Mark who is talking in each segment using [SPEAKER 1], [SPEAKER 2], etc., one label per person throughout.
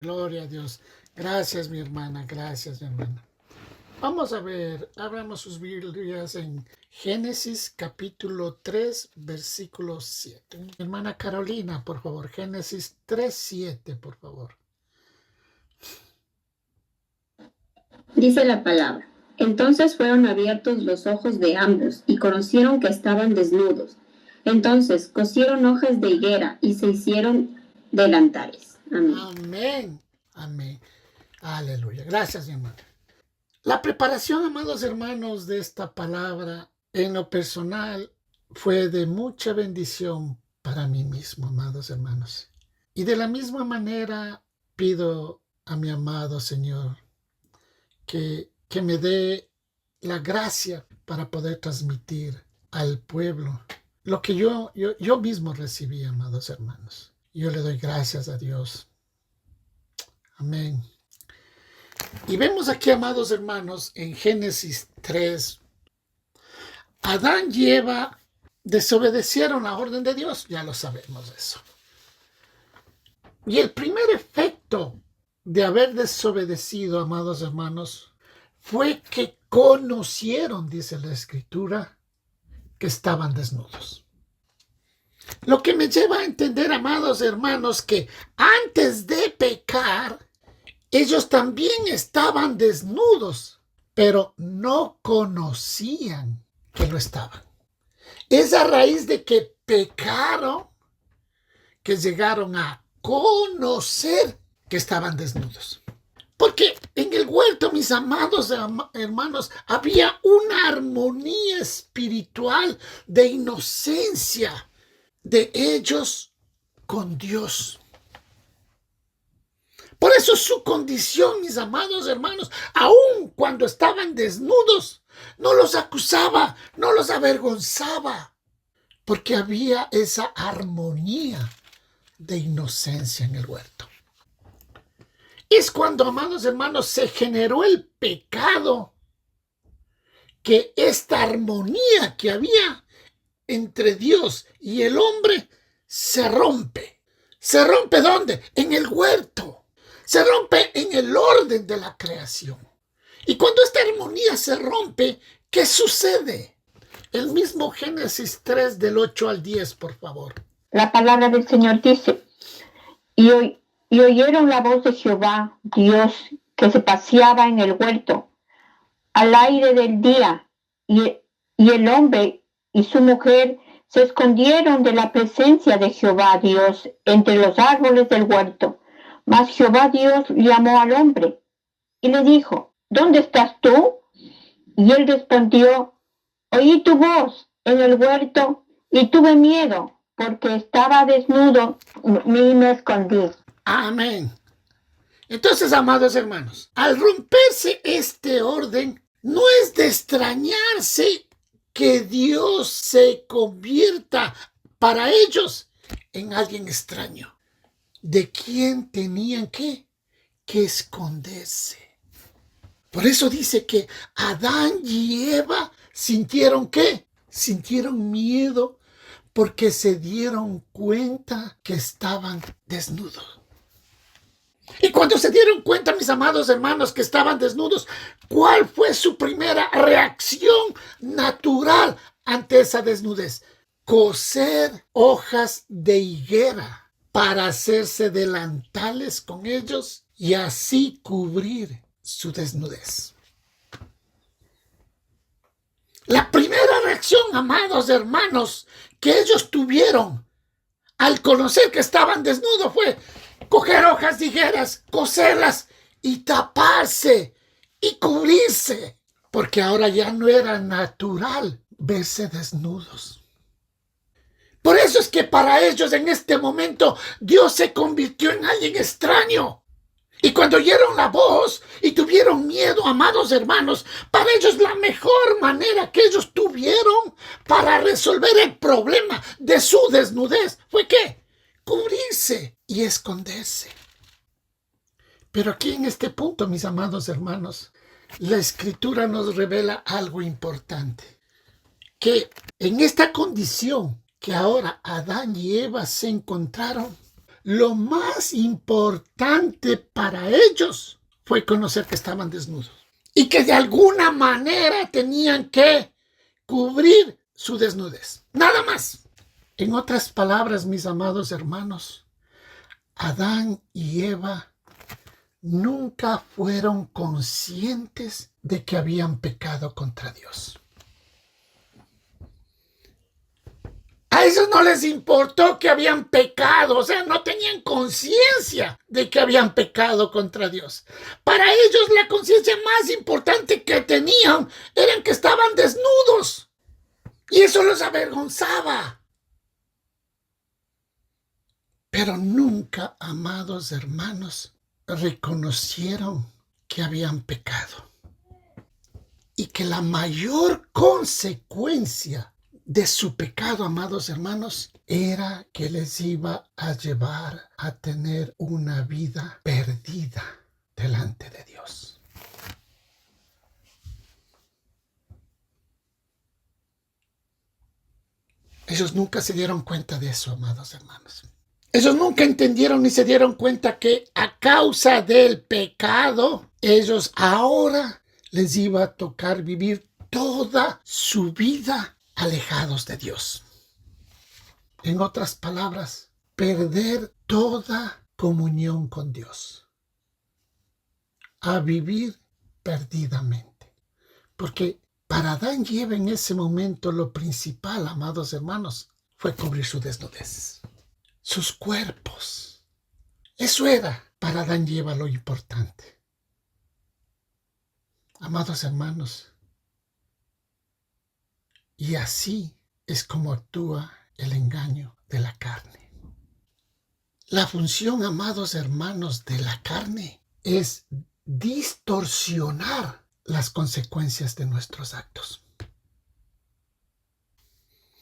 [SPEAKER 1] Gloria a Dios. Gracias, mi hermana. Gracias, mi hermana. Vamos a ver, abramos sus Biblias en Génesis capítulo 3, versículo 7. Mi hermana Carolina, por favor. Génesis 3, 7, por favor.
[SPEAKER 2] Dice la palabra: entonces fueron abiertos los ojos de ambos y conocieron que estaban desnudos. Entonces cosieron hojas de higuera y se hicieron delantales. Amén.
[SPEAKER 1] Amén. Amén. Aleluya. Gracias, mi hermana. La preparación, amados hermanos, de esta palabra en lo personal fue de mucha bendición para mí mismo, amados hermanos. Y de la misma manera pido a mi amado Señor que me dé la gracia para poder transmitir al pueblo lo que yo mismo recibí, amados hermanos. Yo le doy gracias a Dios. Amén. Y vemos aquí, amados hermanos, en Génesis 3, Adán y Eva desobedecieron la orden de Dios, ya lo sabemos eso. Y el primer efecto de haber desobedecido, amados hermanos, fue que conocieron, dice la Escritura, que estaban desnudos. Lo que me lleva a entender, amados hermanos, que antes de pecar, ellos también estaban desnudos, pero no conocían que lo estaban. Es a raíz de que pecaron que llegaron a conocer que estaban desnudos. Porque en el huerto, mis amados hermanos, había una armonía espiritual de inocencia de ellos con Dios. Por eso su condición, mis amados hermanos, aun cuando estaban desnudos, no los acusaba, no los avergonzaba, porque había esa armonía de inocencia en el huerto. Es cuando, amados hermanos, se generó el pecado, que esta armonía que había entre Dios y el hombre se rompe. ¿Se rompe dónde? En el huerto. Se rompe en el orden de la creación. Y cuando esta armonía se rompe, ¿qué sucede? El mismo Génesis 3 del 8 al 10, por favor.
[SPEAKER 2] La palabra del Señor dice: y oyeron la voz de Jehová, Dios, que se paseaba en el huerto al aire del día, y el hombre y su mujer se escondieron de la presencia de Jehová Dios entre los árboles del huerto. Mas Jehová Dios llamó al hombre y le dijo: ¿dónde estás tú? Y él respondió: oí tu voz en el huerto y tuve miedo, porque estaba desnudo y me escondí.
[SPEAKER 1] Amén. Entonces, amados hermanos, al romperse este orden, no es de extrañarse que Dios se convierta para ellos en alguien extraño, de quien tenían que esconderse. Por eso dice que Adán y Eva sintieron ¿qué? Sintieron miedo porque se dieron cuenta que estaban desnudos. Y cuando se dieron cuenta, mis amados hermanos, que estaban desnudos, ¿cuál fue su primera reacción natural ante esa desnudez? Coser hojas de higuera para hacerse delantales con ellos y así cubrir su desnudez. La primera reacción, amados hermanos, que ellos tuvieron al conocer que estaban desnudos fue coger hojas de higueras, coserlas y taparse y cubrirse, porque ahora ya no era natural verse desnudos. Por eso es que para ellos en este momento Dios se convirtió en alguien extraño. Y cuando oyeron la voz y tuvieron miedo, amados hermanos, para ellos la mejor manera que ellos tuvieron para resolver el problema de su desnudez fue ¿qué? Cubrirse y esconderse. Pero aquí en este punto, mis amados hermanos, la Escritura nos revela algo importante, que en esta condición que ahora Adán y Eva se encontraron, lo más importante para ellos fue conocer que estaban desnudos y que de alguna manera tenían que cubrir su desnudez. Nada más. En otras palabras, mis amados hermanos, Adán y Eva nunca fueron conscientes de que habían pecado contra Dios. A ellos no les importó que habían pecado, o sea, no tenían conciencia de que habían pecado contra Dios. Para ellos la conciencia más importante que tenían era que estaban desnudos y eso los avergonzaba. Pero nunca, amados hermanos, reconocieron que habían pecado y que la mayor consecuencia de su pecado, amados hermanos, era que les iba a llevar a tener una vida perdida delante de Dios. Ellos nunca se dieron cuenta de eso, amados hermanos. Ellos nunca entendieron ni se dieron cuenta que a causa del pecado, ellos ahora les iba a tocar vivir toda su vida alejados de Dios. En otras palabras, perder toda comunión con Dios. A vivir perdidamente. Porque para Adán y Eva en ese momento lo principal, amados hermanos, fue cubrir su desnudez. Sus cuerpos. Eso era para Adán y Eva lo importante. Amados hermanos, y así es como actúa el engaño de la carne. La función, amados hermanos, de la carne es distorsionar las consecuencias de nuestros actos.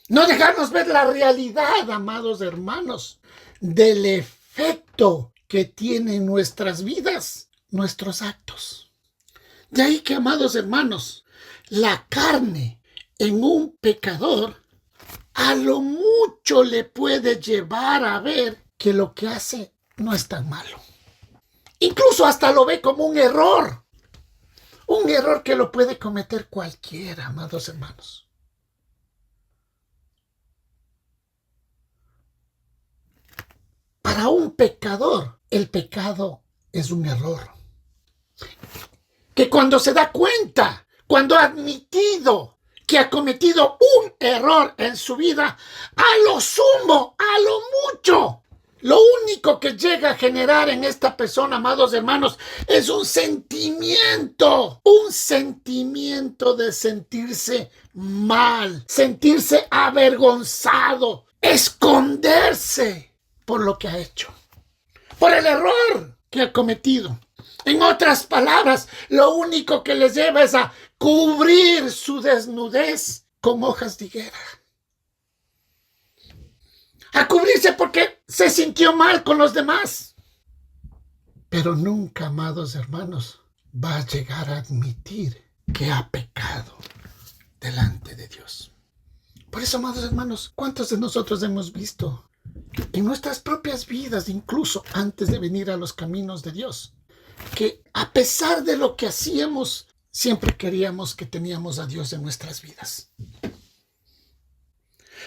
[SPEAKER 1] No dejarnos ver la realidad, amados hermanos, del efecto que tienen en nuestras vidas nuestros actos. De ahí que, amados hermanos, la carne en un pecador a lo mucho le puede llevar a ver que lo que hace no es tan malo. Incluso hasta lo ve como un error que lo puede cometer cualquiera, amados hermanos. Para un pecador, el pecado es un error. Que cuando se da cuenta, cuando ha admitido que ha cometido un error en su vida, a lo sumo, a lo mucho, lo único que llega a generar en esta persona, amados hermanos, es un sentimiento de sentirse mal, sentirse avergonzado, esconderse por lo que ha hecho, por el error que ha cometido. En otras palabras, lo único que les lleva es a cubrir su desnudez con hojas de higuera. A cubrirse porque se sintió mal con los demás. Pero nunca, amados hermanos, va a llegar a admitir que ha pecado delante de Dios. Por eso, amados hermanos, ¿cuántos de nosotros hemos visto en nuestras propias vidas, incluso antes de venir a los caminos de Dios, que a pesar de lo que hacíamos, siempre queríamos que teníamos a Dios en nuestras vidas?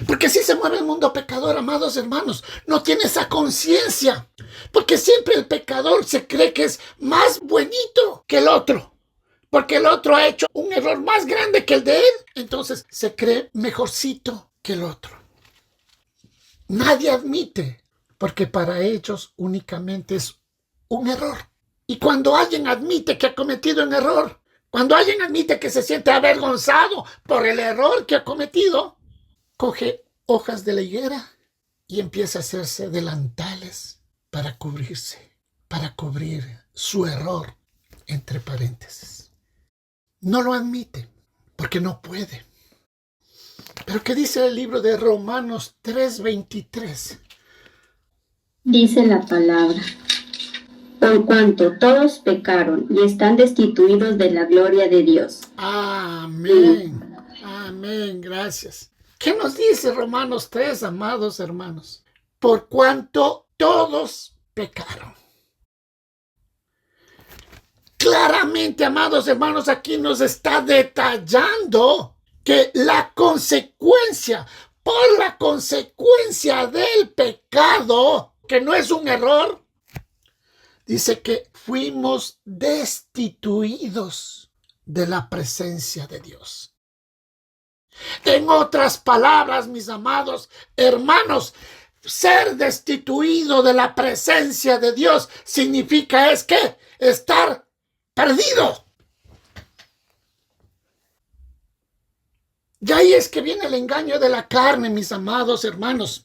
[SPEAKER 1] Porque así se mueve el mundo pecador, amados hermanos. No tiene esa conciencia. Porque siempre el pecador se cree que es más buenito que el otro. Porque el otro ha hecho un error más grande que el de él. Entonces se cree mejorcito que el otro. Nadie admite. Porque para ellos únicamente es un error. Y cuando alguien admite que ha cometido un error, cuando alguien admite que se siente avergonzado por el error que ha cometido, coge hojas de la higuera y empieza a hacerse delantales para cubrirse, para cubrir su error, entre paréntesis. No lo admite porque no puede. Pero ¿qué dice el libro de Romanos 3:23?
[SPEAKER 3] Dice la palabra: por cuanto todos pecaron y están destituidos de la gloria de Dios.
[SPEAKER 1] Amén. Amén. Gracias. ¿Qué nos dice Romanos 3, amados hermanos? por cuanto todos pecaron. Claramente, amados hermanos, aquí nos está detallando que la consecuencia, por la consecuencia del pecado, que no es un error, dice que fuimos destituidos de la presencia de Dios. En otras palabras, mis amados hermanos, ser destituido de la presencia de Dios significa es que estar perdido. Y ahí es que viene el engaño de la carne, mis amados hermanos.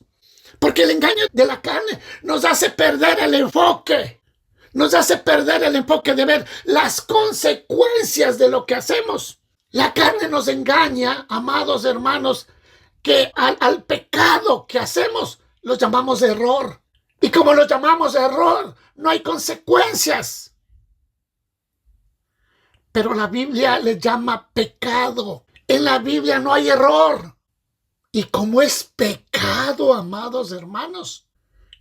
[SPEAKER 1] Porque el engaño de la carne nos hace perder el enfoque. Nos hace perder el enfoque de ver las consecuencias de lo que hacemos. La carne nos engaña, amados hermanos, que al pecado que hacemos lo llamamos error. Y como lo llamamos error, no hay consecuencias. Pero la Biblia le llama pecado. En la Biblia no hay error. Y como es pecado, amados hermanos,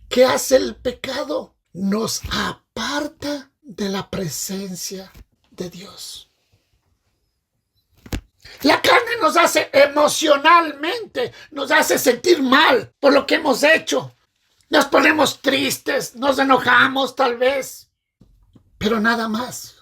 [SPEAKER 1] ¿qué hace el pecado? Nos aparta de la presencia de Dios. La carne nos hace emocionalmente, nos hace sentir mal por lo que hemos hecho. Nos ponemos tristes, nos enojamos tal vez, pero nada más.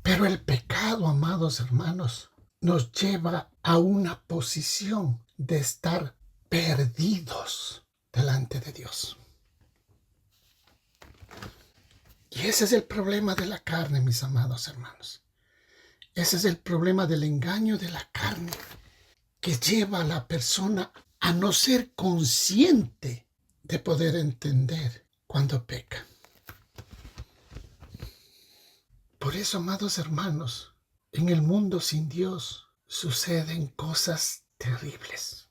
[SPEAKER 1] Pero el pecado, amados hermanos, nos lleva a una posición de estar perdidos delante de Dios. Y ese es el problema de la carne, mis amados hermanos. Ese es el problema del engaño de la carne, que lleva a la persona a no ser consciente de poder entender cuando peca. Por eso, amados hermanos, en el mundo sin Dios suceden cosas terribles,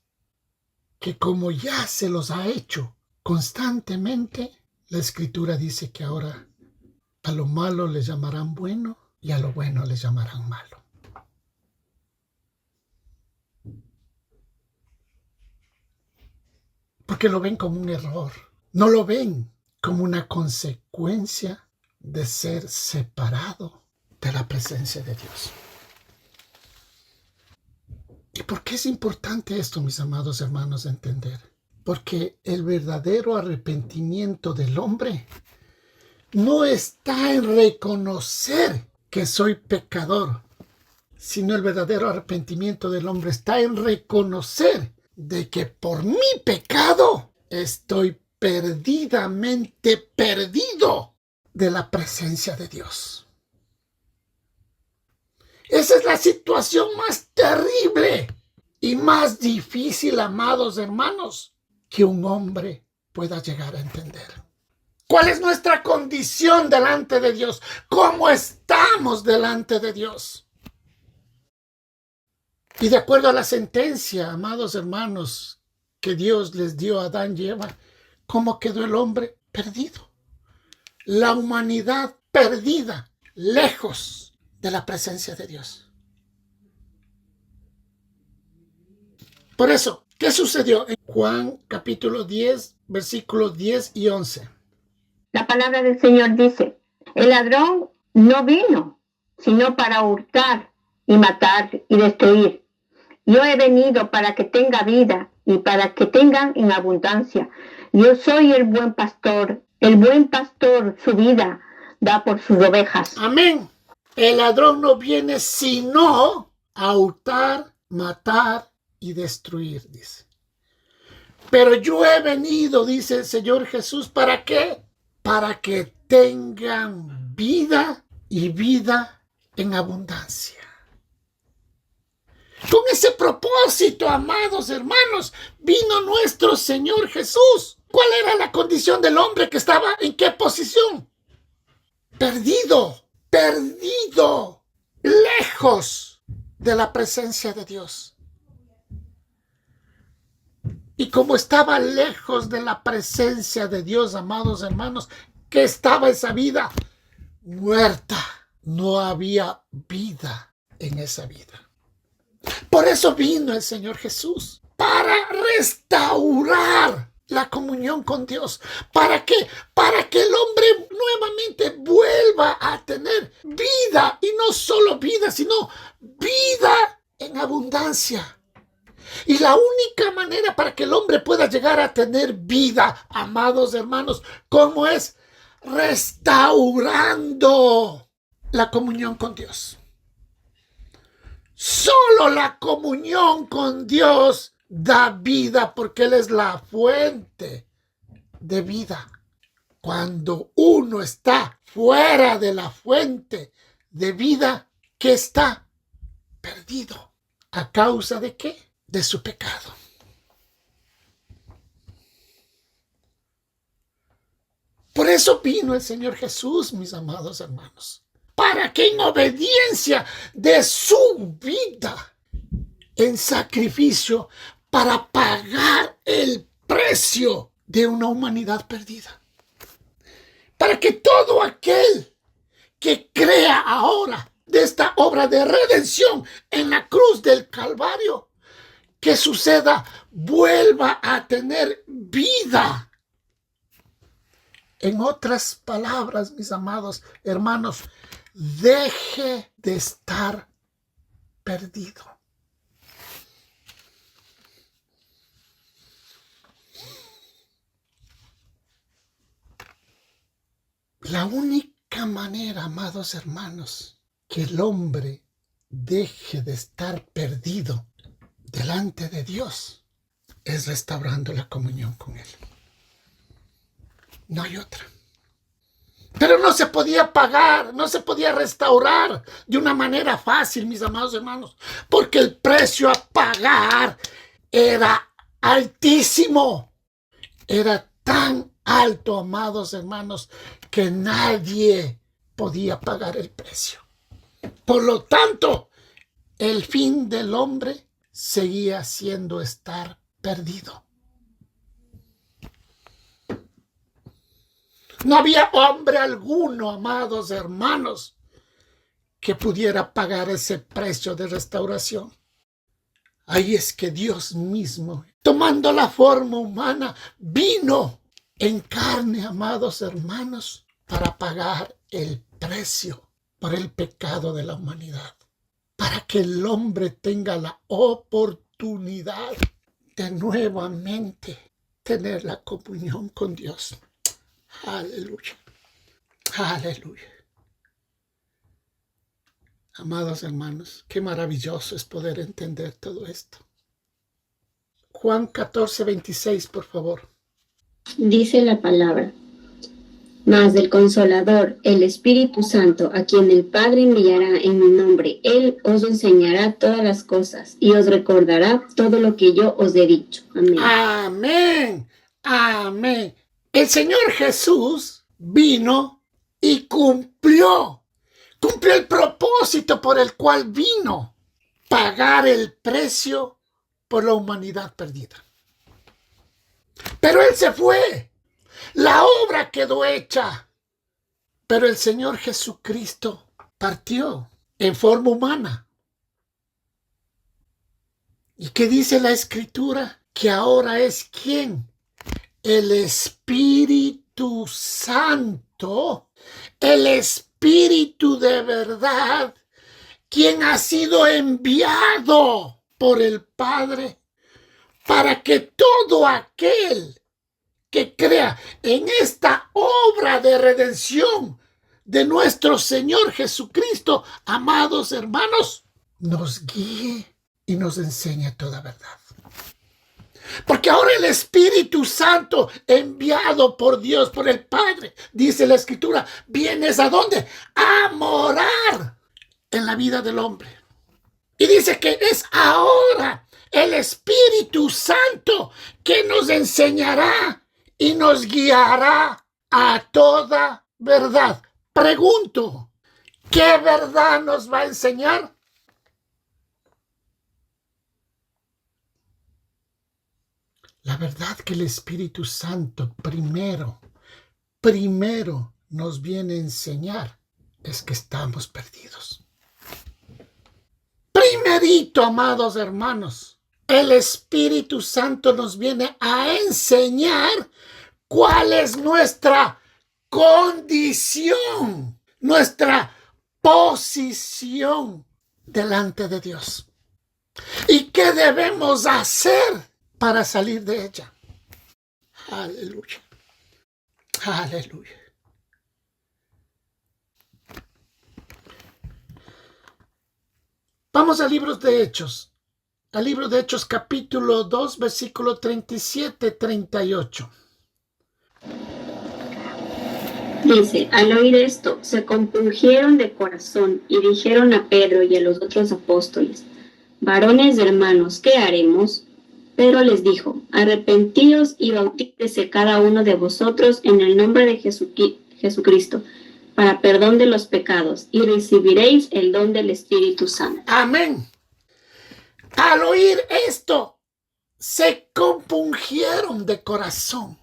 [SPEAKER 1] que como ya se los ha hecho constantemente, la Escritura dice que ahora a lo malo le llamarán bueno y a lo bueno le llamarán malo. Porque lo ven como un error, no lo ven como una consecuencia de ser separado de la presencia de Dios. ¿Y por qué es importante esto, mis amados hermanos, entender? Porque el verdadero arrepentimiento del hombre no está en reconocer que soy pecador, sino el verdadero arrepentimiento del hombre está en reconocer de que por mi pecado estoy perdidamente perdido de la presencia de Dios. Esa es la situación más terrible y más difícil, amados hermanos, que un hombre pueda llegar a entender. ¿Cuál es nuestra condición delante de Dios? ¿Cómo estamos delante de Dios? Y de acuerdo a la sentencia, amados hermanos, que Dios les dio a Adán y Eva, ¿cómo quedó el hombre? Perdido. La humanidad perdida, lejos de la presencia de Dios. Por eso, ¿qué sucedió? En Juan capítulo 10, versículos 10 y 11.
[SPEAKER 2] La palabra del Señor dice, el ladrón no vino, sino para hurtar y matar y destruir. Yo he venido para que tenga vida y para que tengan en abundancia. Yo soy el buen pastor su vida da por sus ovejas.
[SPEAKER 1] Amén. El ladrón no viene sino a hurtar, matar y destruir, dice. Pero yo he venido, dice el Señor Jesús, ¿para qué? Para que tengan vida y vida en abundancia. Con ese propósito, amados hermanos, vino nuestro Señor Jesús. ¿Cuál era la condición del hombre que estaba en qué posición? Perdido, lejos de la presencia de Dios. Y como estaba lejos de la presencia de Dios, amados hermanos, ¿qué estaba esa vida? Muerta. No había vida en esa vida. Por eso vino el Señor Jesús, para restaurar la comunión con Dios. ¿Para qué? Para que el hombre nuevamente vuelva a tener vida, y no solo vida, sino vida en abundancia. Y la única manera para que el hombre pueda llegar a tener vida, amados hermanos, ¿cómo es? Restaurando la comunión con Dios. Solo la comunión con Dios da vida, porque Él es la fuente de vida. Cuando uno está fuera de la fuente de vida, ¿qué está? Perdido. ¿A causa de qué? De su pecado. Por eso vino el Señor Jesús, mis amados hermanos, para que en obediencia de su vida en sacrificio, para pagar el precio de una humanidad perdida. Para que todo aquel que crea ahora de esta obra de redención en la cruz del Calvario, que suceda, vuelva a tener vida. En otras palabras, mis amados hermanos, deje de estar perdido. La única manera, amados hermanos, que el hombre deje de estar perdido delante de Dios es restaurando la comunión con Él. No hay otra. Pero no se podía pagar, no se podía restaurar de una manera fácil, mis amados hermanos, porque el precio a pagar era altísimo. Era tan alto, amados hermanos, que nadie podía pagar el precio. Por lo tanto, el fin del hombre seguía siendo estar perdido. No había hombre alguno, amados hermanos, que pudiera pagar ese precio de restauración. Ahí es que Dios mismo, tomando la forma humana, vino en carne, amados hermanos, para pagar el precio por el pecado de la humanidad, para que el hombre tenga la oportunidad de nuevamente tener la comunión con Dios. Aleluya. Aleluya. Amados hermanos, qué maravilloso es poder entender todo esto. Juan 14:26, por favor.
[SPEAKER 3] Dice la palabra: mas del Consolador, el Espíritu Santo, a quien el Padre enviará en mi nombre, Él os enseñará todas las cosas y os recordará todo lo que yo os he dicho. Amén.
[SPEAKER 1] Amén. Amén. El Señor Jesús vino y cumplió el propósito por el cual vino: pagar el precio por la humanidad perdida. Pero Él se fue. La obra quedó hecha. Pero el Señor Jesucristo partió en forma humana. ¿Y qué dice la Escritura? Que ahora es ¿quién? El Espíritu Santo, el Espíritu de verdad, quien ha sido enviado por el Padre para que todo aquel que crea en esta obra de redención de nuestro Señor Jesucristo, amados hermanos, nos guíe y nos enseñe toda verdad. Porque ahora el Espíritu Santo, enviado por Dios, por el Padre, dice la Escritura, ¿vienes a dónde? A morar en la vida del hombre. Y dice que es ahora el Espíritu Santo que nos enseñará y nos guiará a toda verdad. Pregunto, ¿qué verdad nos va a enseñar? La verdad que el Espíritu Santo primero nos viene a enseñar es que estamos perdidos. Primerito, amados hermanos, el Espíritu Santo nos viene a enseñar cuál es nuestra condición, nuestra posición delante de Dios. ¿Y qué debemos hacer para salir de ella? Aleluya. Aleluya. Vamos al libro de Hechos. Al libro de Hechos capítulo 2, versículo 37-38.
[SPEAKER 3] Dice, al oír esto, se compungieron de corazón y dijeron a Pedro y a los otros apóstoles, varones hermanos, ¿qué haremos? Pedro les dijo, arrepentíos y bautícese cada uno de vosotros en el nombre de Jesucristo, para perdón de los pecados, y recibiréis el don del Espíritu Santo.
[SPEAKER 1] Amén. Al oír esto, se compungieron de corazón.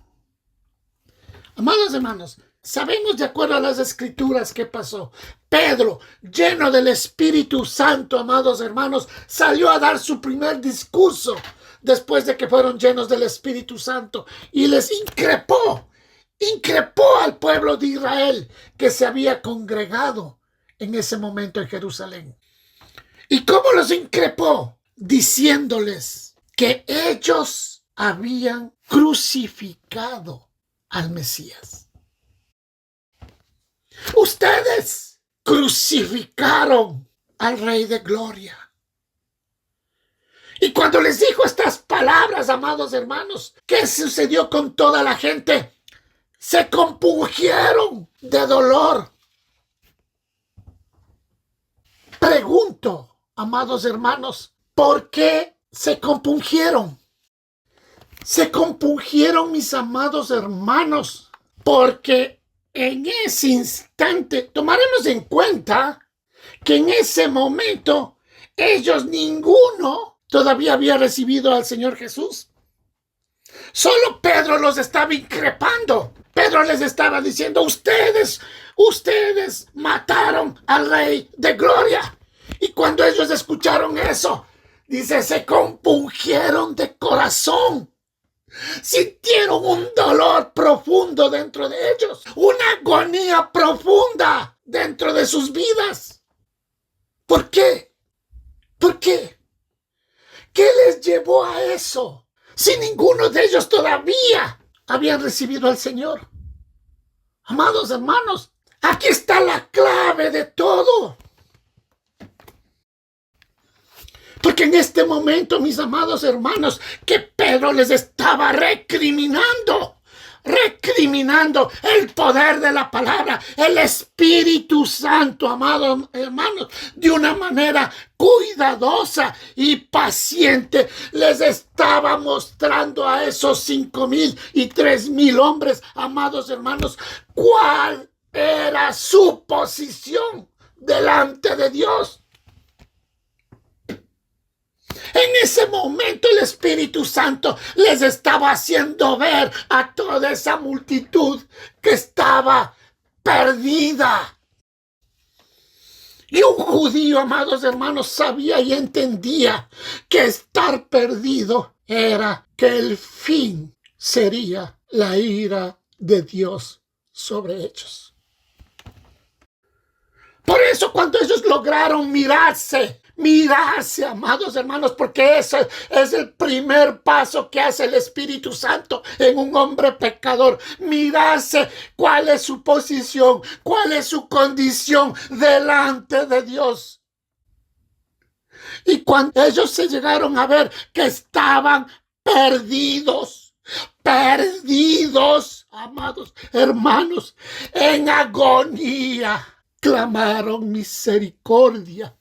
[SPEAKER 1] Amados hermanos, sabemos de acuerdo a las escrituras qué pasó. Pedro, lleno del Espíritu Santo, amados hermanos, salió a dar su primer discurso después de que fueron llenos del Espíritu Santo y les increpó al pueblo de Israel que se había congregado en ese momento en Jerusalén. ¿Y cómo los increpó? Diciéndoles que ellos habían crucificado al Mesías. Ustedes crucificaron al Rey de Gloria. Y cuando les dijo estas palabras, amados hermanos, ¿qué sucedió con toda la gente? Se compungieron de dolor. Pregunto, amados hermanos, ¿por qué se compungieron? Se compungieron, mis amados hermanos, porque en ese instante tomaremos en cuenta que en ese momento ellos ninguno todavía había recibido al Señor Jesús. Solo Pedro los estaba increpando. Pedro les estaba diciendo, ustedes mataron al Rey de Gloria. Y cuando ellos escucharon eso, dice, se compungieron de corazón. Sintieron un dolor profundo dentro de ellos, una agonía profunda dentro de sus vidas. ¿Por qué? ¿Por qué? ¿Qué les llevó a eso? Si ninguno de ellos todavía habían recibido al Señor. Amados hermanos, aquí está la clave de todo. Porque en este momento, mis amados hermanos, que Pedro les estaba recriminando el poder de la palabra, el Espíritu Santo, amados hermanos, de una manera cuidadosa y paciente, les estaba mostrando a esos 5,000 y 3,000 hombres, amados hermanos, cuál era su posición delante de Dios. En ese momento el Espíritu Santo les estaba haciendo ver a toda esa multitud que estaba perdida. Y un judío, amados hermanos, sabía y entendía que estar perdido era que el fin sería la ira de Dios sobre ellos. Por eso cuando ellos lograron mirarse, amados hermanos, porque ese es el primer paso que hace el Espíritu Santo en un hombre pecador. Mirarse cuál es su posición, cuál es su condición delante de Dios. Y cuando ellos se llegaron a ver que estaban perdidos, amados hermanos, en agonía, clamaron misericordia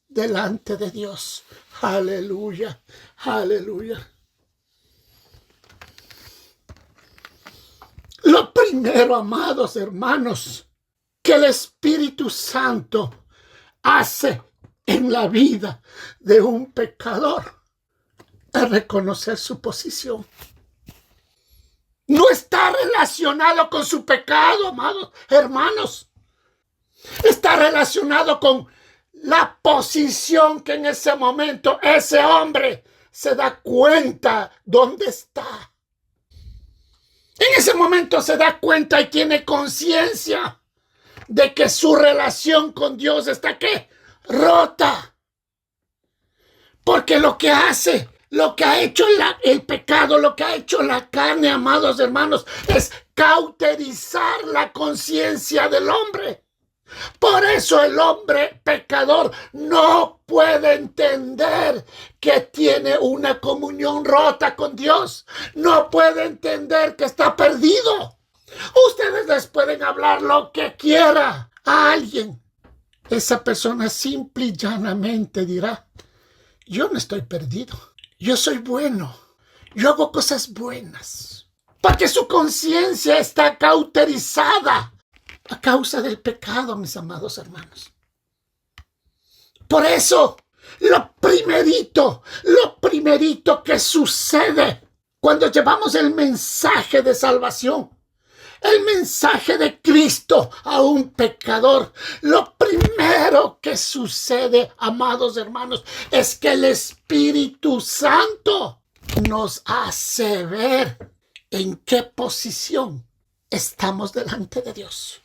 [SPEAKER 1] delante de Dios. Aleluya, aleluya. Lo primero, amados hermanos, que el Espíritu Santo hace en la vida de un pecador es reconocer su posición. No está relacionado con su pecado, amados hermanos. Está relacionado con la posición que en ese momento ese hombre se da cuenta dónde está. En ese momento se da cuenta y tiene conciencia de que su relación con Dios está ¿qué? Rota. Porque lo que hace, lo que ha hecho el pecado, lo que ha hecho la carne, amados hermanos, es cauterizar la conciencia del hombre. Por eso el hombre pecador no puede entender que tiene una comunión rota con Dios. No puede entender que está perdido. Ustedes les pueden hablar lo que quiera a alguien. Esa persona simple y llanamente dirá: yo no estoy perdido. Yo soy bueno. Yo hago cosas buenas. Porque su conciencia está cauterizada a causa del pecado, mis amados hermanos. Por eso, lo primerito que sucede cuando llevamos el mensaje de salvación, el mensaje de Cristo a un pecador, lo primero que sucede, amados hermanos, es que el Espíritu Santo nos hace ver en qué posición estamos delante de Dios.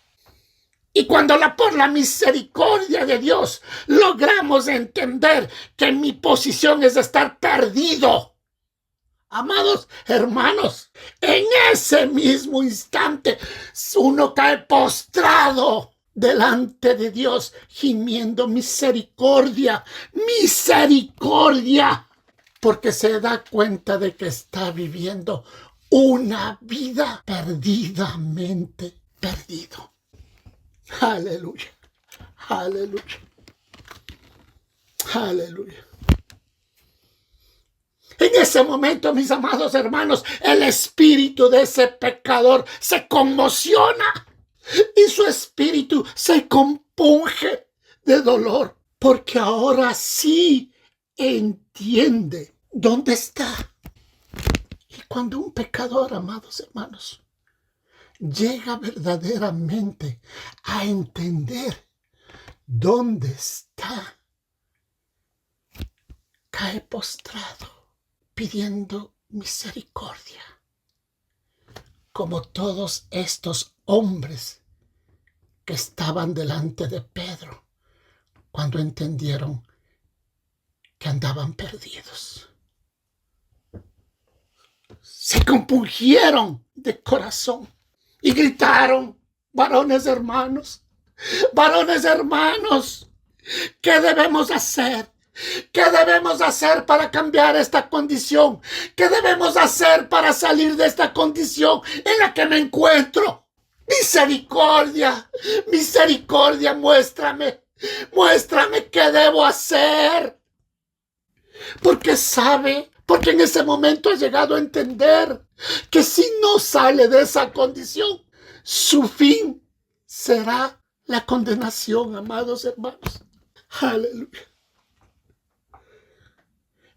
[SPEAKER 1] Y cuando por la misericordia de Dios logramos entender que mi posición es de estar perdido, amados hermanos, en ese mismo instante uno cae postrado delante de Dios, gimiendo misericordia, misericordia, porque se da cuenta de que está viviendo una vida perdidamente perdido. Aleluya, aleluya, aleluya. En ese momento, mis amados hermanos, el espíritu de ese pecador se conmociona y su espíritu se compunge de dolor, porque ahora sí entiende dónde está. Y cuando un pecador, amados hermanos, llega verdaderamente a entender dónde está, cae postrado pidiendo misericordia, como todos estos hombres que estaban delante de Pedro cuando entendieron que andaban perdidos. Se compungieron de corazón y gritaron: varones hermanos, ¿qué debemos hacer? ¿Qué debemos hacer para cambiar esta condición? ¿Qué debemos hacer para salir de esta condición en la que me encuentro? Misericordia, misericordia, muéstrame qué debo hacer. Porque en ese momento ha llegado a entender que si no sale de esa condición, su fin será la condenación, amados hermanos. Aleluya.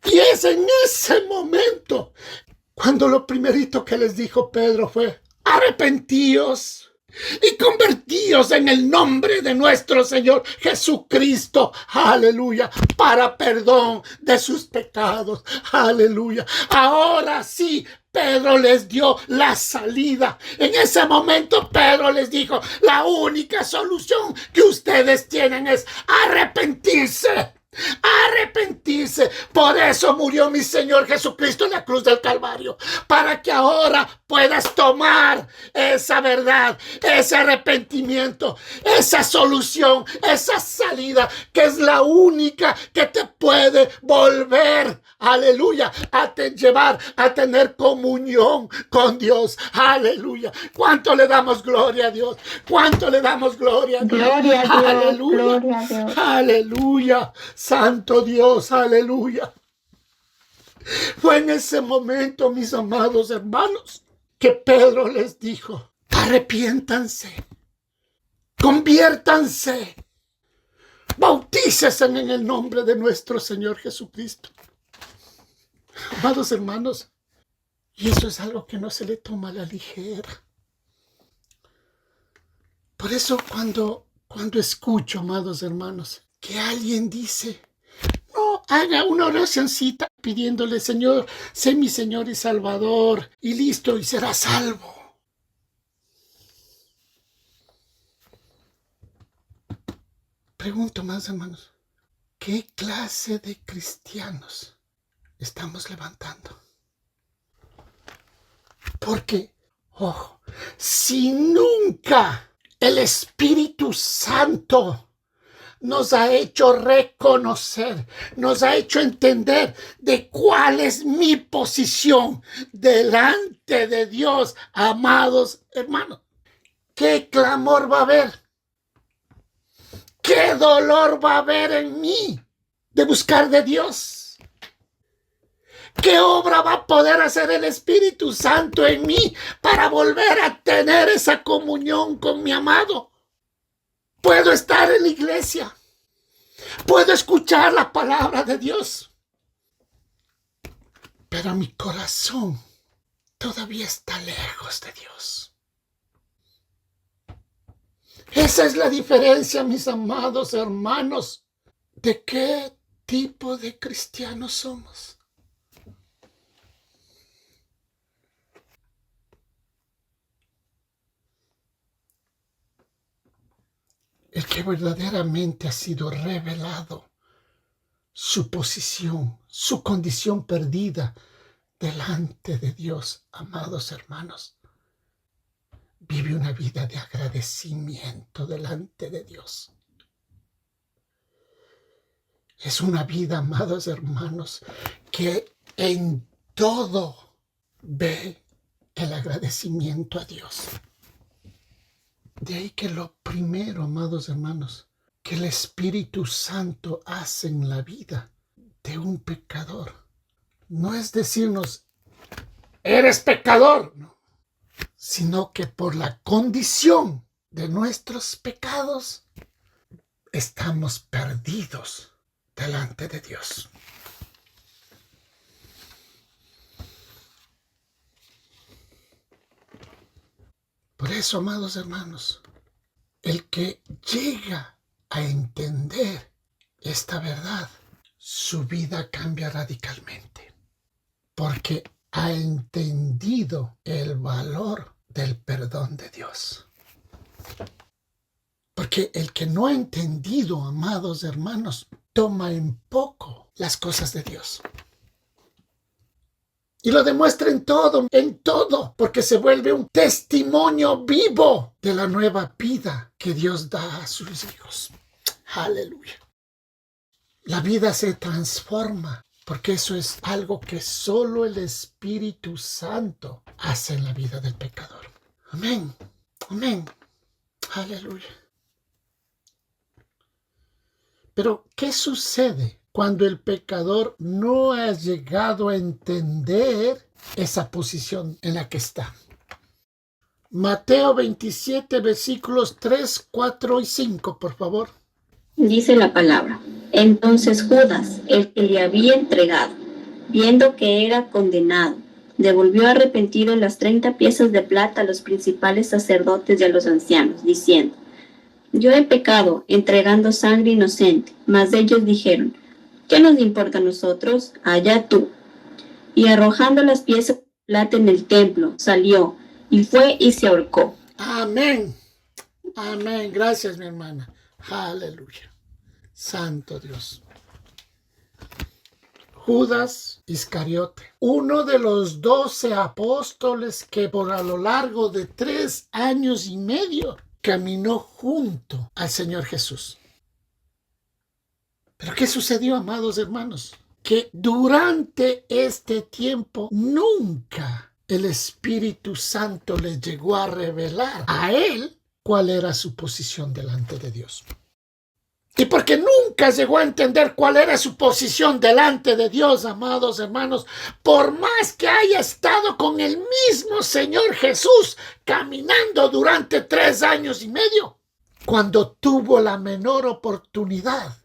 [SPEAKER 1] Y es en ese momento cuando lo primerito que les dijo Pedro fue: arrepentíos y convertíos en el nombre de nuestro Señor Jesucristo, aleluya, para perdón de sus pecados, aleluya. Ahora sí, Pedro les dio la salida. En ese momento Pedro les dijo: la única solución que ustedes tienen es arrepentirse. Arrepentirse. Por eso murió mi Señor Jesucristo en la cruz del Calvario, para que ahora puedas tomar esa verdad, ese arrepentimiento, esa solución, esa salida, que es la única que te puede volver, aleluya, a llevar a tener comunión con Dios. Aleluya. ¿Cuánto le damos gloria a Dios? ¿Cuánto le damos gloria a Dios?
[SPEAKER 2] Gloria a Dios,
[SPEAKER 1] aleluya.
[SPEAKER 2] gloria a Dios.
[SPEAKER 1] Aleluya. Santo Dios, aleluya. Fue en ese momento, mis amados hermanos, que Pedro les dijo: arrepiéntanse, conviértanse, bautícense en el nombre de nuestro Señor Jesucristo. Amados hermanos, y eso es algo que no se le toma a la ligera. Por eso cuando escucho, amados hermanos, que alguien dice, no, haga una oracioncita pidiéndole, Señor, sé mi Señor y Salvador, y listo, y será salvo. Pregunto más, hermanos, ¿qué clase de cristianos estamos levantando? Porque, ojo, si nunca el Espíritu Santo nos ha hecho reconocer, nos ha hecho entender de cuál es mi posición delante de Dios, amados hermanos, ¿qué clamor va a haber? ¿Qué dolor va a haber en mí de buscar de Dios? ¿Qué obra va a poder hacer el Espíritu Santo en mí para volver a tener esa comunión con mi amado? Puedo estar en la iglesia, puedo escuchar la palabra de Dios, pero mi corazón todavía está lejos de Dios. Esa es la diferencia, mis amados hermanos, de qué tipo de cristianos somos. El que verdaderamente ha sido revelado su posición, su condición perdida delante de Dios, amados hermanos, vive una vida de agradecimiento delante de Dios. Es una vida, amados hermanos, que en todo ve el agradecimiento a Dios. De ahí que lo primero, amados hermanos, que el Espíritu Santo hace en la vida de un pecador, no es decirnos, eres pecador, no, sino que por la condición de nuestros pecados estamos perdidos delante de Dios. Por eso, amados hermanos, el que llega a entender esta verdad, su vida cambia radicalmente, porque ha entendido el valor del perdón de Dios. Porque el que no ha entendido, amados hermanos, toma en poco las cosas de Dios. Y lo demuestra en todo, porque se vuelve un testimonio vivo de la nueva vida que Dios da a sus hijos. Aleluya. La vida se transforma, porque eso es algo que solo el Espíritu Santo hace en la vida del pecador. Amén. Amén. Aleluya. Pero, ¿qué sucede cuando el pecador no ha llegado a entender esa posición en la que está? Mateo 27, versículos 3, 4 y 5, por favor.
[SPEAKER 3] Dice la palabra. Entonces Judas, el que le había entregado, viendo que era condenado, devolvió arrepentido las 30 piezas de plata a los principales sacerdotes y a los ancianos, diciendo, yo he pecado entregando sangre inocente. Mas ellos dijeron, ¿qué nos importa a nosotros? Allá tú. Y arrojando las piezas de plata en el templo, salió y fue y se ahorcó.
[SPEAKER 1] Amén. Amén. Gracias, mi hermana. Aleluya. Santo Dios. Judas Iscariote, uno de los 12 apóstoles que por a lo largo de 3 años y medio caminó junto al Señor Jesús. ¿Pero qué sucedió, amados hermanos? Que durante este tiempo nunca el Espíritu Santo le llegó a revelar a él cuál era su posición delante de Dios. Y porque nunca llegó a entender cuál era su posición delante de Dios, amados hermanos, por más que haya estado con el mismo Señor Jesús caminando durante 3 años y medio, cuando tuvo la menor oportunidad,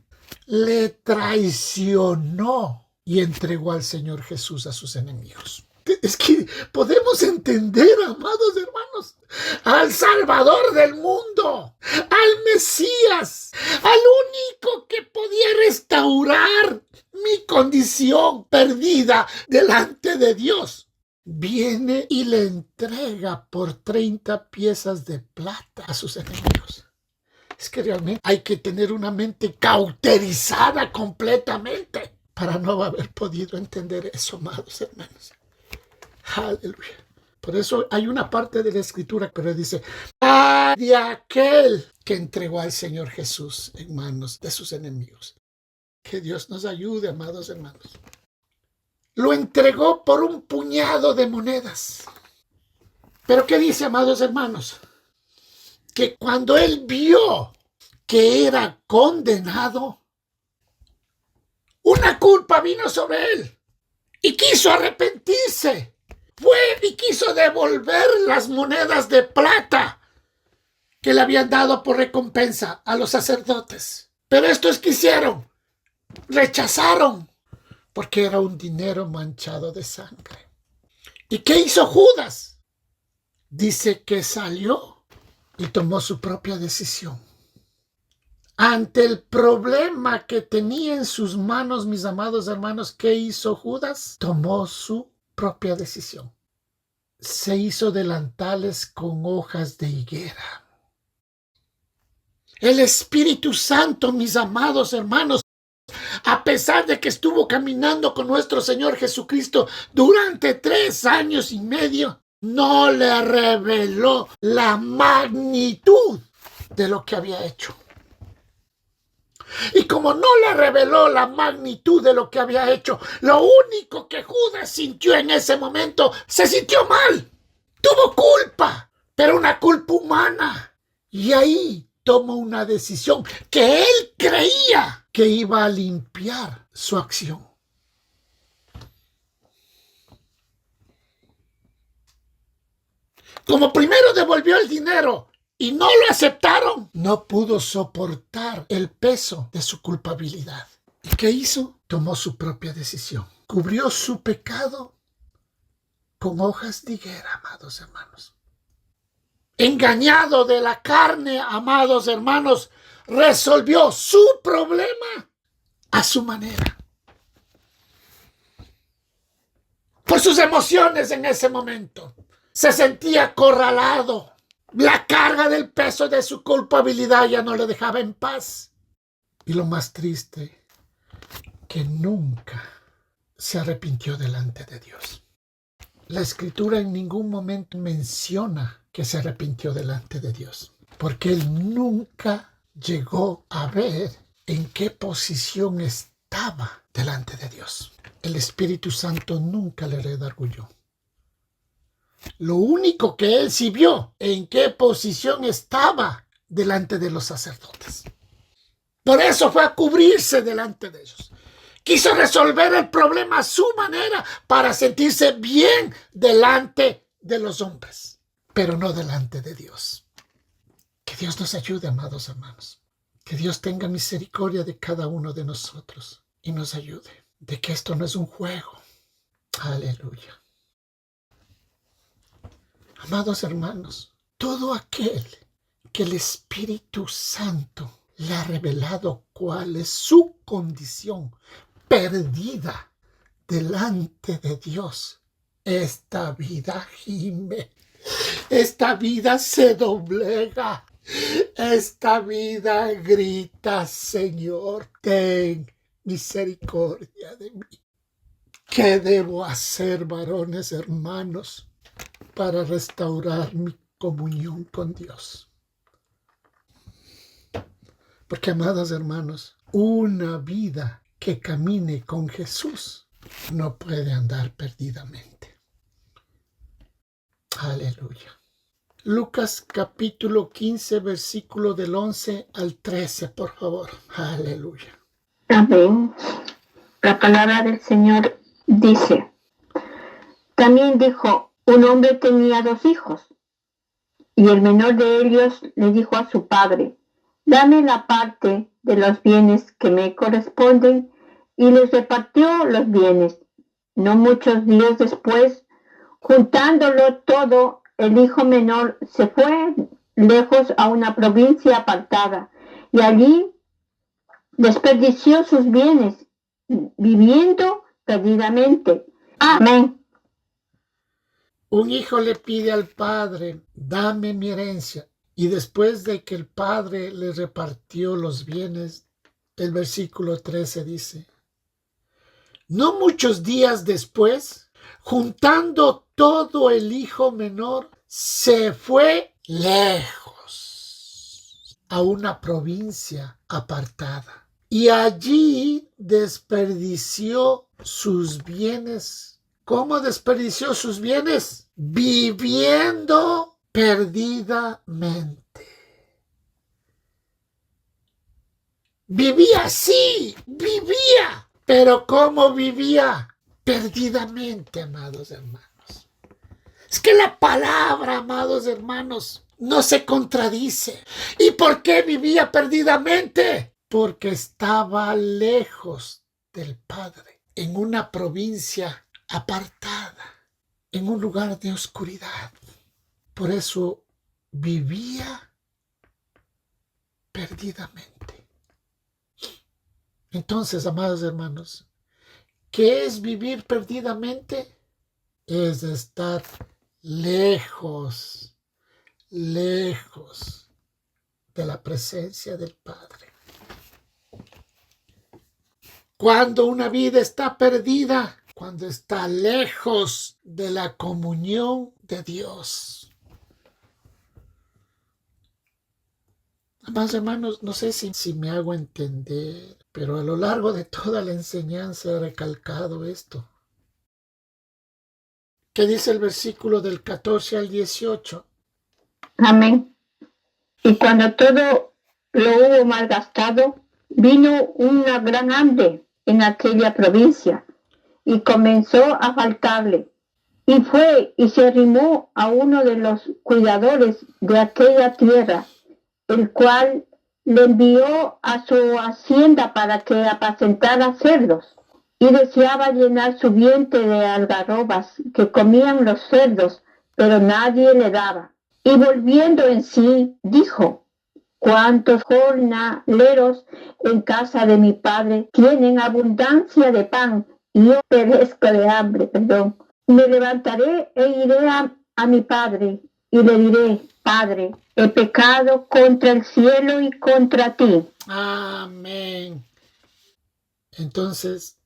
[SPEAKER 1] le traicionó y entregó al Señor Jesús a sus enemigos. Es que podemos entender, amados hermanos, al Salvador del mundo, al Mesías, al único que podía restaurar mi condición perdida delante de Dios. Viene y le entrega por 30 piezas de plata a sus enemigos. Es que realmente hay que tener una mente cauterizada completamente para no haber podido entender eso, amados hermanos. Aleluya. Por eso hay una parte de la escritura que dice, ¡ay de aquel que entregó al Señor Jesús en manos de sus enemigos! Que Dios nos ayude, amados hermanos. Lo entregó por un puñado de monedas. Pero ¿qué dice, amados hermanos? Que cuando él vio que era condenado, una culpa vino sobre él y quiso arrepentirse. Fue y quiso devolver las monedas de plata que le habían dado por recompensa a los sacerdotes. Pero estos quisieron, rechazaron, porque era un dinero manchado de sangre. ¿Y qué hizo Judas? Dice que salió y tomó su propia decisión. Ante el problema que tenía en sus manos, mis amados hermanos, ¿qué hizo Judas? Tomó su propia decisión. Se hizo delantales con hojas de higuera. El Espíritu Santo, mis amados hermanos, a pesar de que estuvo caminando con nuestro Señor Jesucristo durante 3 años y medio, no le reveló la magnitud de lo que había hecho. Y como no le reveló la magnitud de lo que había hecho, lo único que Judas sintió en ese momento, se sintió mal. Tuvo culpa, pero una culpa humana. Y ahí tomó una decisión que él creía que iba a limpiar su acción. Como primero devolvió el dinero y no lo aceptaron, no pudo soportar el peso de su culpabilidad. ¿Y qué hizo? Tomó su propia decisión. Cubrió su pecado con hojas de higuera, amados hermanos. Engañado de la carne, amados hermanos, resolvió su problema a su manera. Por sus emociones en ese momento. Se sentía acorralado. La carga del peso de su culpabilidad ya no le dejaba en paz. Y lo más triste, que nunca se arrepintió delante de Dios. La Escritura en ningún momento menciona que se arrepintió delante de Dios, porque él nunca llegó a ver en qué posición estaba delante de Dios. El Espíritu Santo nunca le redarguyó. Lo único que él sí vio, en qué posición estaba delante de los sacerdotes. Por eso fue a cubrirse delante de ellos. Quiso resolver el problema a su manera para sentirse bien delante de los hombres, pero no delante de Dios. Que Dios nos ayude, amados hermanos. Que Dios tenga misericordia de cada uno de nosotros y nos ayude. De que esto no es un juego. Aleluya. Amados hermanos, todo aquel que el Espíritu Santo le ha revelado cuál es su condición perdida delante de Dios, esta vida gime, esta vida se doblega, esta vida grita: Señor, ten misericordia de mí. ¿Qué debo hacer, varones hermanos, para restaurar mi comunión con Dios? Porque, amados hermanos, una vida que camine con Jesús no puede andar perdidamente. Aleluya. Lucas capítulo 15, versículo del 11 al 13, por favor. Aleluya.
[SPEAKER 2] Amén. La palabra del Señor dice: también dijo, un hombre tenía 2 hijos, y el menor de ellos le dijo a su padre: dame la parte de los bienes que me corresponden, y les repartió los bienes. No muchos días después, Juntándolo todo, el hijo menor se fue lejos a una provincia apartada y allí desperdició sus bienes, viviendo perdidamente. Amén.
[SPEAKER 1] Un hijo le pide al padre, dame mi herencia. Y después de que el padre le repartió los bienes, el versículo 13 dice, no muchos días después, juntando todo el hijo menor, se fue lejos a una provincia apartada. Y allí desperdició sus bienes. ¿Cómo desperdició sus bienes? Viviendo perdidamente. Vivía, sí, vivía. Pero ¿cómo vivía? Perdidamente, amados hermanos. Es que la palabra, amados hermanos, no se contradice. ¿Y por qué vivía perdidamente? Porque estaba lejos del Padre, en una provincia apartada, en un lugar de oscuridad. Por eso vivía perdidamente. Entonces, amados hermanos, ¿qué es vivir perdidamente? Es estar lejos de la presencia del Padre. Cuando una vida está perdida, cuando está lejos de la comunión de Dios. Amados hermanos, no sé si me hago entender, pero a lo largo de toda la enseñanza he recalcado esto. ¿Qué dice el versículo del 14 al 18?
[SPEAKER 2] Amén. Y cuando todo lo hubo malgastado, vino una gran hambre en aquella provincia y comenzó a faltarle. Y fue y se arrimó a uno de los cuidadores de aquella tierra, el cual le envió a su hacienda para que apacentara cerdos. Y deseaba llenar su vientre de algarrobas que comían los cerdos, pero nadie le daba. Y volviendo en sí, dijo, ¿cuántos jornaleros en casa de mi padre tienen abundancia de pan y yo perezco de hambre? Me levantaré e iré a mi padre y le diré, Padre, he pecado contra el cielo y contra ti.
[SPEAKER 1] Amén. Entonces,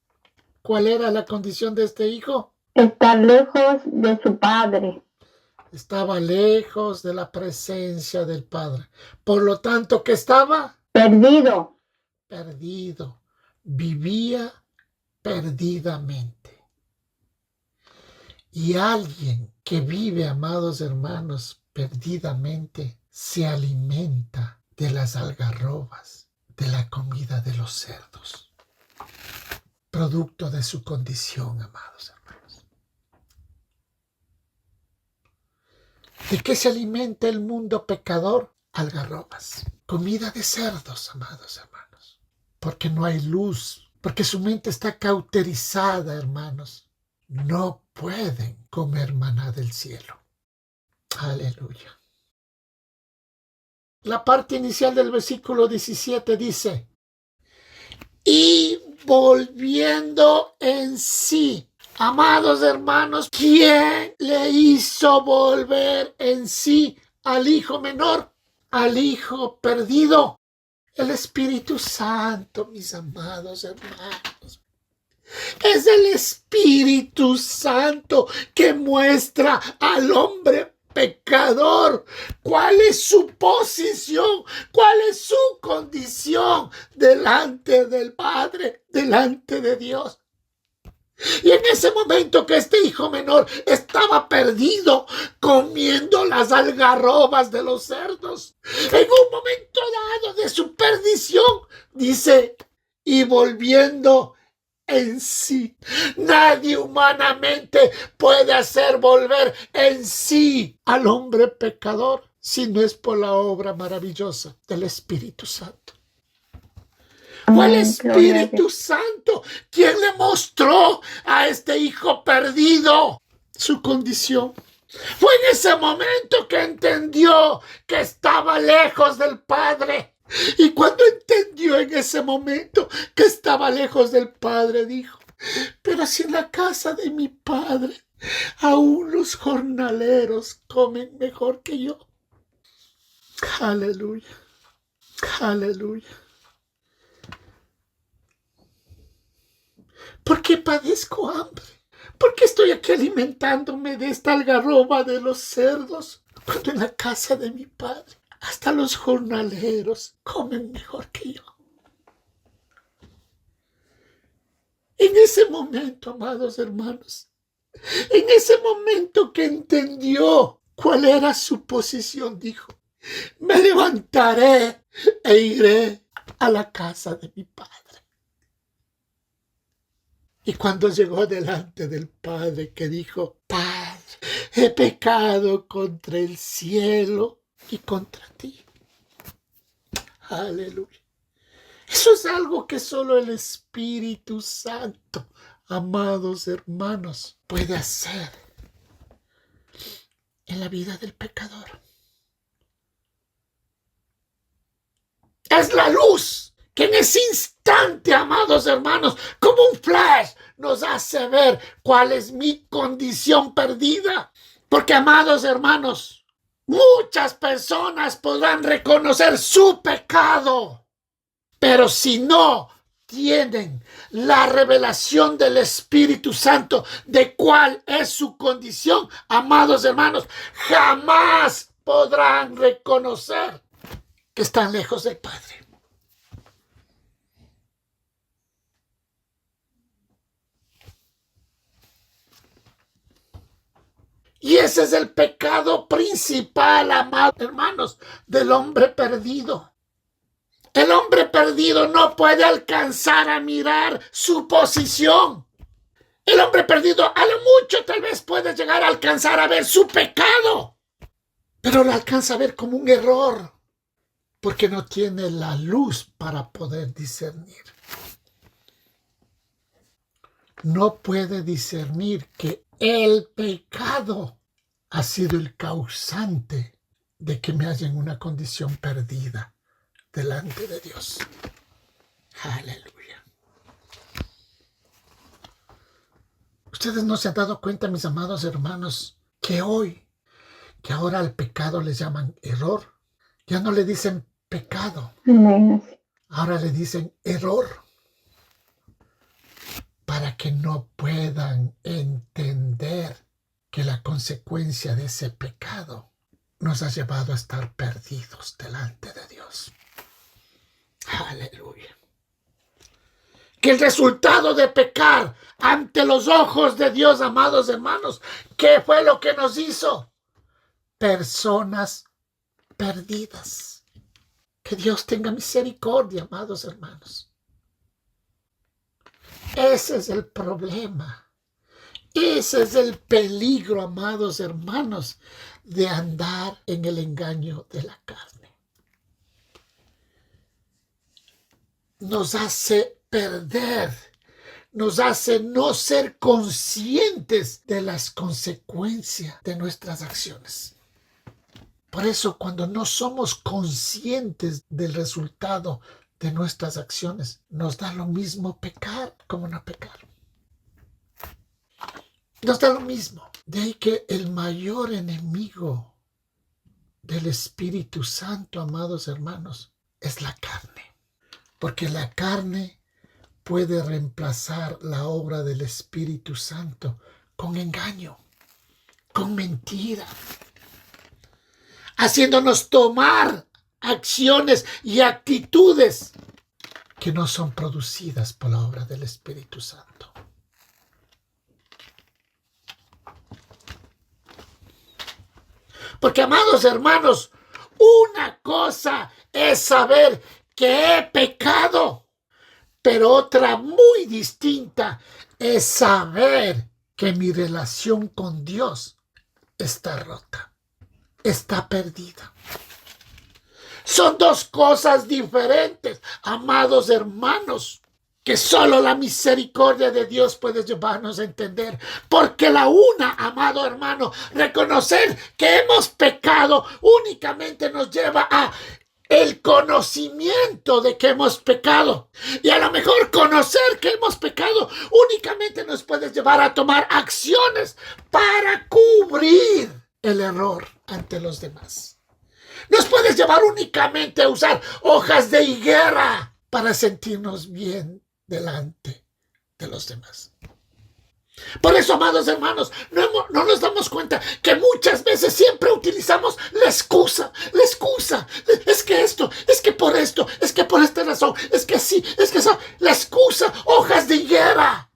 [SPEAKER 1] ¿cuál era la condición de este hijo?
[SPEAKER 2] Estar lejos de su padre.
[SPEAKER 1] Estaba lejos de la presencia del Padre. Por lo tanto, ¿qué estaba?
[SPEAKER 2] Perdido.
[SPEAKER 1] Perdido. Vivía perdidamente. Y alguien que vive, amados hermanos, perdidamente, se alimenta de las algarrobas, de la comida de los cerdos. Producto de su condición, amados hermanos. ¿De qué se alimenta el mundo pecador? Algarrobas. Comida de cerdos, amados hermanos. Porque no hay luz. Porque su mente está cauterizada, hermanos. No pueden comer maná del cielo. Aleluya. La parte inicial del versículo 17 dice, y volviendo en sí. Amados hermanos, ¿quién le hizo volver en sí al hijo menor, al hijo perdido? El Espíritu Santo, mis amados hermanos. Es el Espíritu Santo que muestra al hombre pecador cuál es su posición, cuál es su condición delante del Padre, delante de Dios. Y en ese momento que este hijo menor estaba perdido comiendo las algarrobas de los cerdos, en un momento dado de su perdición, dice, y volviendo en sí. Nadie humanamente puede hacer volver en sí al hombre pecador si no es por la obra maravillosa del Espíritu Santo. Fue el Espíritu Santo quien le mostró a este hijo perdido su condición. Fue en ese momento que entendió que estaba lejos del Padre. Y cuando entendió en ese momento que estaba lejos del Padre, dijo: pero si en la casa de mi Padre aún los jornaleros comen mejor que yo. Aleluya, aleluya. ¿Por qué padezco hambre? ¿Por qué estoy aquí alimentándome de esta algarroba de los cerdos, cuando en la casa de mi Padre hasta los jornaleros comen mejor que yo? En ese momento, amados hermanos, en ese momento que entendió cuál era su posición, dijo: me levantaré e iré a la casa de mi Padre. Y cuando llegó delante del Padre, que dijo: Padre, he pecado contra el cielo y contra ti. Aleluya. Eso es algo que solo el Espíritu Santo, amados hermanos, puede hacer en la vida del pecador. Es la luz que en ese instante, amados hermanos, como un flash, nos hace ver cuál es mi condición perdida. Porque, amados hermanos, muchas personas podrán reconocer su pecado, pero si no tienen la revelación del Espíritu Santo de cuál es su condición, amados hermanos, jamás podrán reconocer que están lejos del Padre. Y ese es el pecado principal, amados hermanos, del hombre perdido. El hombre perdido no puede alcanzar a mirar su posición. El hombre perdido a lo mucho tal vez puede llegar a alcanzar a ver su pecado, pero lo alcanza a ver como un error, porque no tiene la luz para poder discernir. No puede discernir que el pecado ha sido el causante de que me haya en una condición perdida delante de Dios. Aleluya. Ustedes no se han dado cuenta, mis amados hermanos, que ahora al pecado le llaman error. Ya no le dicen pecado. Ahora le dicen error. Para que no puedan entender que la consecuencia de ese pecado nos ha llevado a estar perdidos delante de Dios. Aleluya. Que el resultado de pecar ante los ojos de Dios, amados hermanos, ¿qué fue lo que nos hizo? Personas perdidas. Que Dios tenga misericordia, amados hermanos. Ese es el problema. Ese es el peligro, amados hermanos, de andar en el engaño de la carne. Nos hace perder, nos hace no ser conscientes de las consecuencias de nuestras acciones. Por eso, cuando no somos conscientes del resultado de nuestras acciones, nos da lo mismo pecar como no pecar. Nos da lo mismo. De ahí que el mayor enemigo del Espíritu Santo, amados hermanos, es la carne. Porque la carne puede reemplazar la obra del Espíritu Santo con engaño, con mentira, haciéndonos tomar acciones y actitudes que no son producidas por la obra del Espíritu Santo. Porque, amados hermanos, una cosa es saber que he pecado, pero otra muy distinta es saber que mi relación con Dios está rota, está perdida. Son dos cosas diferentes, amados hermanos. que solo la misericordia de Dios puede llevarnos a entender. Porque amado hermano, reconocer que hemos pecado únicamente nos lleva a el conocimiento de que hemos pecado. Y a lo mejor conocer que hemos pecado únicamente nos puede llevar a tomar acciones para cubrir el error ante los demás. Nos puede llevar únicamente a usar hojas de higuera para sentirnos bien delante de los demás. Por eso, amados hermanos, no nos damos cuenta que muchas veces siempre utilizamos la excusa. Es que esto, es que por esto, es que por esta razón, es que sí, es que esa, la excusa, hojas de higuera.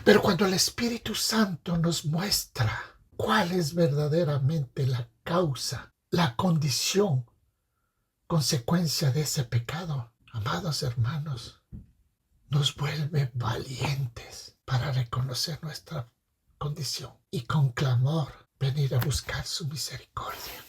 [SPEAKER 1] Pero cuando el Espíritu Santo nos muestra cuál es verdaderamente la causa, la condición, consecuencia de ese pecado, amados hermanos, nos vuelve valientes para reconocer nuestra condición y con clamor venir a buscar su misericordia.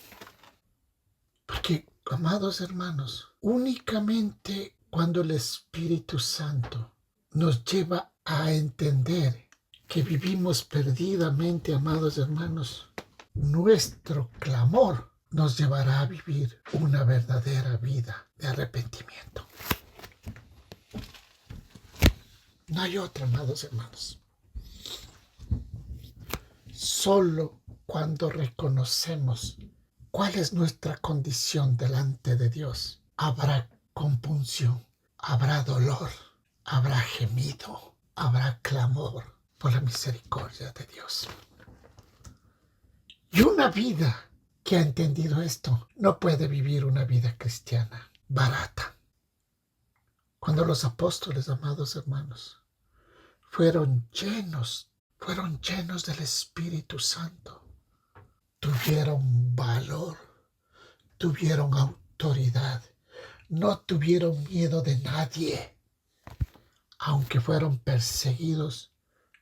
[SPEAKER 1] Porque, amados hermanos, únicamente cuando el Espíritu Santo nos lleva a entender que vivimos perdidamente, amados hermanos, nuestro clamor nos llevará a vivir una verdadera vida de arrepentimiento. No hay otra, amados hermanos. Solo cuando reconocemos cuál es nuestra condición delante de Dios, habrá compunción, habrá dolor, habrá gemido, habrá clamor por la misericordia de Dios. Y una vida que ha entendido esto no puede vivir una vida cristiana barata. Cuando los apóstoles, amados hermanos, fueron llenos del Espíritu Santo, tuvieron valor, tuvieron autoridad, no tuvieron miedo de nadie. Aunque fueron perseguidos,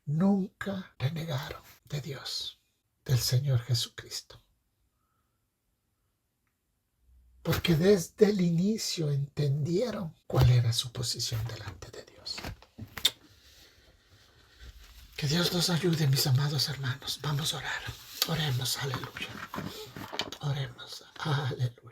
[SPEAKER 1] nunca renegaron de Dios, del Señor Jesucristo. Porque desde el inicio entendieron cuál era su posición delante de Dios. Que Dios nos ayude, mis amados hermanos. Vamos a orar. Oremos, aleluya. Oremos, aleluya.